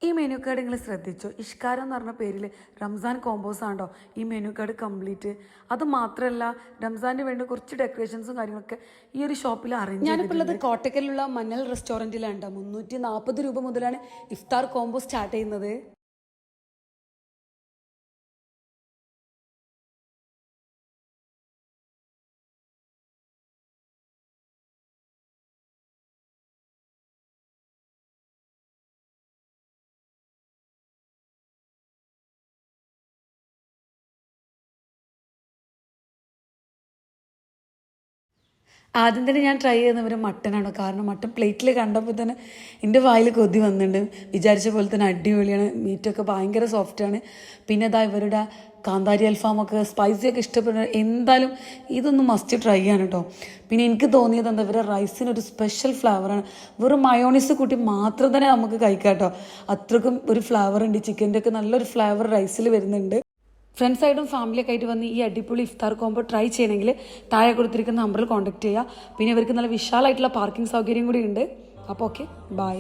ഈ menu card നിങ്ങൾ ശ്രദ്ധിച്ചോ? ഇഷ്കാരം എന്ന് പറഞ്ഞ പേരിൽ റംസാൻ കോമ്പോസ് ആണോ ഈ മെനു കാർഡ് കംപ്ലീറ്റ്. അത് മാത്രമല്ല, റംസാന് വേണ്ട കുറച്ച് ഡെക്കറേഷൻസും കാര്യങ്ങളൊക്കെ ഈ ഒരു ഷോപ്പിൽ അറേഞ്ച്. ഞാനിപ്പോൾ ഉള്ളത് കോട്ടക്കലുള്ള മഞ്ഞൾ റെസ്റ്റോറൻറ്റിലാണ്. 340 രൂപ മുതലാണ് ഇഫ്താർ കോംബോ സ്റ്റാർട്ട് ചെയ്യുന്നത്. ആദ്യം തന്നെ ഞാൻ ട്രൈ ചെയ്യുന്നവർ മട്ടനാണ്. കാരണം മട്ടൻ പ്ലേറ്റിൽ കണ്ടപ്പോൾ തന്നെ എൻ്റെ വായിൽ കൊതി വന്നിട്ടുണ്ട്. വിചാരിച്ച പോലെ തന്നെ അടിപൊളിയാണ്. മീറ്റൊക്കെ ഭയങ്കര സോഫ്റ്റാണ്. പിന്നെ ഇതാ ഇവരുടെ കാന്താരി അൽഫാമൊക്കെ സ്പൈസിയൊക്കെ ഇഷ്ടപ്പെടുന്ന എന്തായാലും ഇതൊന്ന് മസ്റ്റ് ട്രൈ ചെയ്യാണ് കേട്ടോ. പിന്നെ എനിക്ക് തോന്നിയത് എന്താ, ഇവരുടെ റൈസിനൊരു സ്പെഷ്യൽ ഫ്ലേവറാണ്. വെറും മയോണീസ് കൂട്ടി മാത്രം തന്നെ നമുക്ക് കഴിക്കാം കേട്ടോ. അത്രക്കും ഒരു ഫ്ലേവർ ഉണ്ട്. ചിക്കൻ്റെ ഒക്കെ നല്ലൊരു ഫ്ലേവർ റൈസിൽ വരുന്നുണ്ട്. ഫ്രണ്ട്സായിട്ടും ഫാമിലിയൊക്കെ ആയിട്ട് വന്ന് ഈ അടിപൊളി ഇഫ്താർ കോംബോ ട്രൈ ചെയ്യണമെങ്കിൽ താഴെ കൊടുത്തിരിക്കുന്ന നമ്പറിൽ കോൺടാക്ട് ചെയ്യുക. പിന്നെ ഇവർക്ക് നല്ല വിശാലമായിട്ടുള്ള പാർക്കിംഗ് സൗകര്യം കൂടി ഉണ്ട്. അപ്പോൾ ഓക്കെ, ബൈ.